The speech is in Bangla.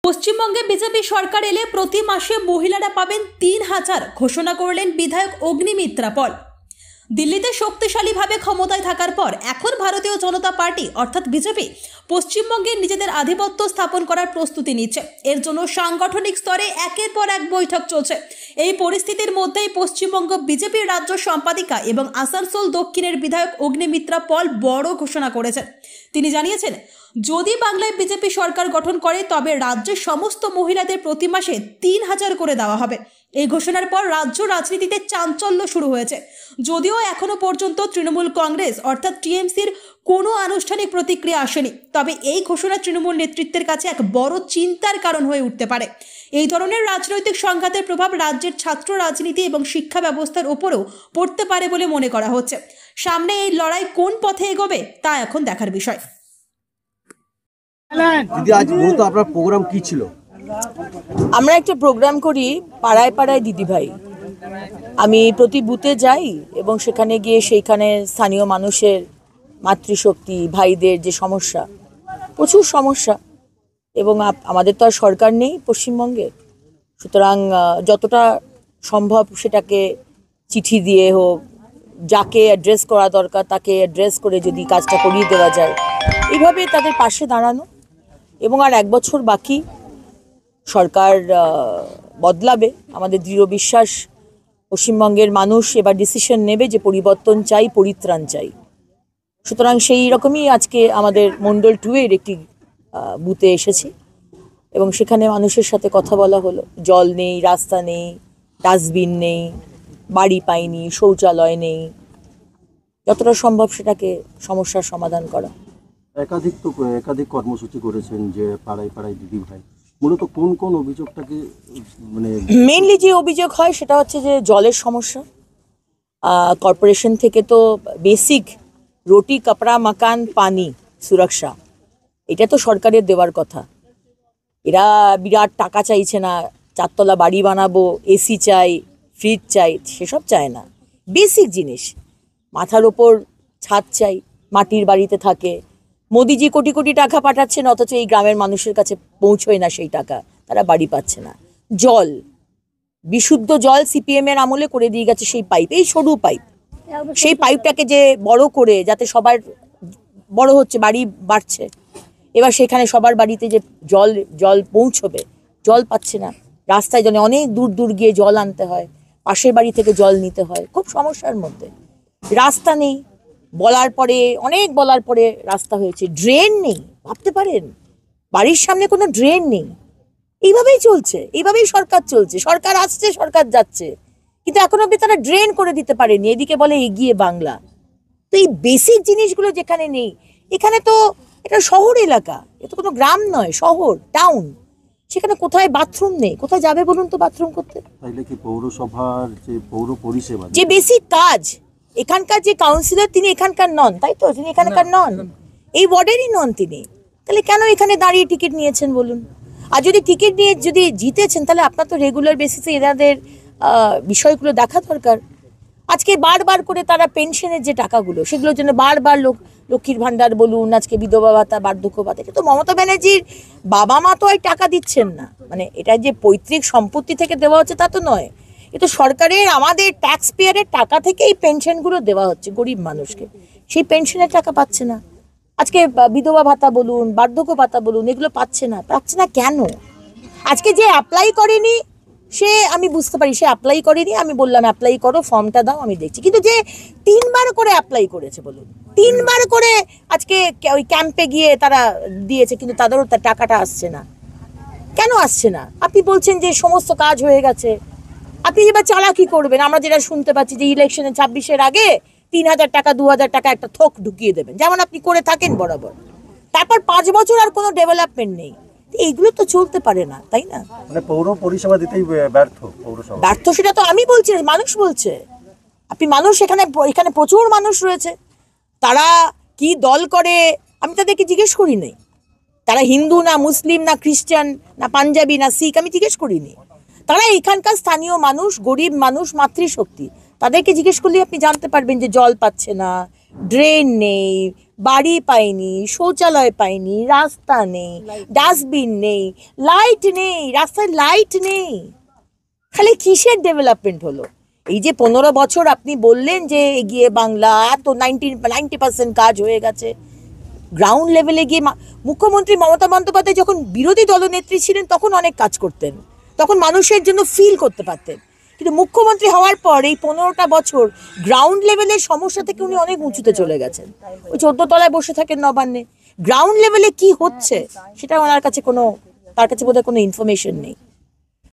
পশ্চিমবঙ্গে বিজেপি সরকার এলে প্রতি মাসে মহিলারা পাবেন ৩,০০০ ঘোষণা করলেন বিধায়ক অগ্নিমিত্রা পল। দিল্লিতে শক্তিশালীভাবে ক্ষমতায় থাকার পর এখন ভারতীয় জনতা পার্টি অর্থাৎ বিজেপি পশ্চিমবঙ্গে নিজেদের আধিপত্য স্থাপন করার প্রস্তুতি নিচ্ছে। এর জন্য সাংগঠনিক স্তরে একের পর এক বৈঠক চলছে। এই পরিস্থিতির মধ্যেই পশ্চিমবঙ্গ বিজেপির রাজ্য সম্পাদিকা এবং আসানসোল দক্ষিণের বিধায়ক অগ্নিমিত্রা পল বড় ঘোষণা করেছেন। তিনি জানিয়েছেন, যদি বাংলায় বিজেপি সরকার গঠন করে তবে রাজ্যের সমস্ত মহিলাদের প্রতি মাসে ৩,০০০ করে দেওয়া হবে। এই ঘোষণার পর রাজ্য রাজনীতিতে চাঞ্চল্য শুরু হয়েছে। যদিও এখনো পর্যন্ত তৃণমূল কংগ্রেস অর্থাৎ টিএমসির কোনো আনুষ্ঠানিক প্রতিক্রিয়া আসেনি, তবে এই ঘোষণা তৃণমূল নেতৃত্বের কাছে এক বড় চিন্তার কারণ হয়ে উঠতে পারে। এই ধরনের রাজনৈতিক সংঘাতের প্রভাব রাজ্যের ছাত্র রাজনীতি এবং শিক্ষা ব্যবস্থার উপরেও পড়তে পারে বলে মনে করা হচ্ছে। সামনে এই লড়াই কোন পথে এগোবে তা এখন দেখার বিষয়। দিদি, আজ মূলত আপনার প্রোগ্রাম কি ছিল? আমরা একটা প্রোগ্রাম করি পাড়ায় পাড়ায় দিদি ভাই। আমি প্রতি বুথে যাই এবং সেখানে গিয়ে সেইখানে স্থানীয় মানুষের মাতৃশক্তি ভাইদের যে সমস্যা, প্রচুর সমস্যা, এবং আমাদের তো আর সরকার নেই পশ্চিমবঙ্গে, সুতরাং যতটা সম্ভব সেটাকে চিঠি দিয়ে হোক, যাকে অ্যাড্রেস করা দরকার তাকে অ্যাড্রেস করে যদি কাজটা করিয়ে দেওয়া যায়, এইভাবে তাদের পাশে দাঁড়ানো। এবং আর 1 বছর বাকি, সরকার বদলাবে। আমাদের দৃঢ় বিশ্বাস পশ্চিমবঙ্গের মানুষ এবার ডিসিশন নেবে যে পরিবর্তন চাই, পরিত্রাণ চাই। সুতরাং সেই রকমই আজকে আমাদের মণ্ডল 2 এর একটি বুথে এসেছি এবং সেখানে মানুষের সাথে কথা বলা হলো। জল নেই, রাস্তা নেই, ডাস্টবিন নেই, বাড়ি পাইনি, শৌচালয় নেই, যতটা সম্ভব সেটাকে সমস্যার সমাধান করা। একাধিক কর্মসূচি করেছেন যে পাড়ায় পাড়ায় দিদি ভাই, মূলত কোন কোন অভিযোগটাকে মেইনলি যে অভিযোগ হয় সেটা হচ্ছে যে জলের সমস্যা। কর্পোরেশন থেকে তো বেসিক রুটি, কাপড়া, মাকান, পানি, সুরক্ষা, এটা তো সরকারের দেওয়ার কথা। এরা বিরাট টাকা চাইছে না, 4 তলা বাড়ি বানাবো, এসি চাই, ফ্রিজ চাই, সেসব চায় না। বেসিক জিনিস, মাথার ওপর ছাদ চাই, মাটির বাড়িতে থাকে। মোদিজি কোটি কোটি টাকা পাঠাচ্ছেন, অথচ এই গ্রামের মানুষের কাছে পৌঁছয় না সেই টাকা, তারা বাড়ি পাচ্ছে না। জল, বিশুদ্ধ জল সিপিএম এর আমলে করে দিয়ে গেছে সেই পাইপ, এই সরু পাইপ, সেই পাইপটাকে যে বড় করে যাতে সবার বড় হচ্ছে, বাড়ি বাড়ছে, এবার সেখানে সবার বাড়িতে যে জল পৌঁছবে, জল পাচ্ছে না। রাস্তায় জন্য অনেক দূর দূর গিয়ে জল আনতে হয়, পাশের বাড়ি থেকে জল নিতে হয়, খুব সমস্যার মধ্যে। রাস্তা নেই, অনেক বলার পরে রাস্তা হয়েছে। ড্রেন নেই, ভাবতে পারেন, বাড়ির সামনে কোনো ড্রেন নেই। এইভাবেই চলছে, এইভাবেই সরকার চলছে। সরকার আসছে, সরকার যাচ্ছে, কিন্তু এখন অব্দি তারা ড্রেন করে দিতে পারেনি। এদিকে বলে এগিয়ে বাংলা। তো এই বেসিক জিনিসগুলো যেখানে নেই, এখানে তো এটা শহর এলাকা, এটা কোনো গ্রাম নয়, শহর, টাউন, সেখানে কোথায় বাথরুম নেই, কোথায় যাবে বলুন তো বাথরুম করতে? তাইলে কি পৌরসভার যে পৌর পরিষেবা, যে বেসিক কাজ, এখানকার যে কাউন্সিলর তিনি এখানকার নন, তাই তো? তিনি এখানকার নন, এই ওয়ার্ডেরই নন তিনি, তাহলে কেন এখানে দাঁড়িয়ে টিকিট নিয়েছেন বলুন? আর যদি টিকিট নিয়ে যদি জিতেছেন, তাহলে আপনার তো রেগুলার বেসিসে এনাদের বিষয়গুলো দেখা দরকার। আজকে বারবার করে তারা পেনশনের যে টাকাগুলো, সেগুলোর জন্য বারবার লক্ষ্মীর ভান্ডার বলুন, আজকে বিধবা ভাতা, বার্ধক্য ভাতা, এটা তো মমতা ব্যানার্জির বাবা মা তো আর টাকা দিচ্ছেন না। মানে এটা যে পৈতৃক সম্পত্তি থেকে দেওয়া হচ্ছে তা তো নয়, এ তো সরকারের, আমাদের ট্যাক্স পেয়ারের টাকা থেকে এই পেনশনগুলো দেওয়া হচ্ছে গরিব মানুষকে। সেই পেনশনের টাকা পাচ্ছে না। আজকে বিধবা ভাতা বলুন, বার্ধক্য ভাতা বলুন, এগুলো পাচ্ছে না কেন? আজকে যে অ্যাপ্লাই করেনি, সে আমি বুঝতে পারি, সে অ্যাপ্লাই করেনি, আমি বললাম অ্যাপ্লাই করো, ফর্মটা দাও, আমি দেখছি। কিন্তু যে 3 বার করে অ্যাপ্লাই করেছে বলুন, 3 বার করে আজকে ওই ক্যাম্পে গিয়ে তারা দিয়েছে, কিন্তু তাদেরও তার টাকাটা আসছে না। কেন আসছে না? আপনি বলছেন যে সমস্ত কাজ হয়ে গেছে, আপনি এবার চালাকি করবেন। আমরা যেটা শুনতে পাচ্ছি যে ইলেকশনে 26-এর আগে 3,000 টাকা, 2,000 টাকা একটা থোক ঢুকিয়ে দেবেন, যেমন আপনি করে থাকেন বরাবর। তারপর 5 বছর আর কোনো ডেভেলপমেন্ট নেই। এইগুলো তো চলতে পারে না, তাই না? মানে পৌর পরিষেবা দিতেই ব্যর্থ, সেটা তো আমি বলছি, মানুষ বলছে। আপনি মানুষ, এখানে প্রচুর মানুষ রয়েছে, তারা কি দল করে আমি তাদেরকে জিজ্ঞেস করি নাই। তারা হিন্দু না মুসলিম না খ্রিস্টান না পাঞ্জাবি না শিখ, আমি জিজ্ঞেস করিনি। তারা এখানকার স্থানীয় মানুষ, গরিব মানুষ, মাতৃশক্তি, তাদেরকে জিজ্ঞেস করলে আপনি জানতে পারবেন যে জল পাচ্ছে না, ড্রেন নেই, বাড়ি পাইনি, শৌচালয় পাইনি, রাস্তা নেই, ডাস্টবিন নেই, লাইট নেই, রাস্তায় লাইট নেই। খালি কিসের ডেভেলপমেন্ট হলো? এই যে 15 বছর আপনি বললেন যে এগিয়ে বাংলা, এত 90% কাজ হয়ে গেছে, গ্রাউন্ড লেভেলে গিয়ে মুখ্যমন্ত্রী মমতা বন্দ্যোপাধ্যায় যখন বিরোধী দলনেত্রী ছিলেন তখন অনেক কাজ করতেন, তখন মানুষের জন্য ফিল করতে পারতেন। কিন্তু মুখ্যমন্ত্রী হওয়ার পর এই 15টা বছর গ্রাউন্ড লেভেলের সমস্যা থেকে উনি অনেক উঁচুতে চলে গেছেন। ওই 14 তলায় বসে থাকেন নবান্নে, গ্রাউন্ড লেভেলে কি হচ্ছে সেটা ওনার কাছে তার কাছে বোধহয় কোনো ইনফরমেশন নেই।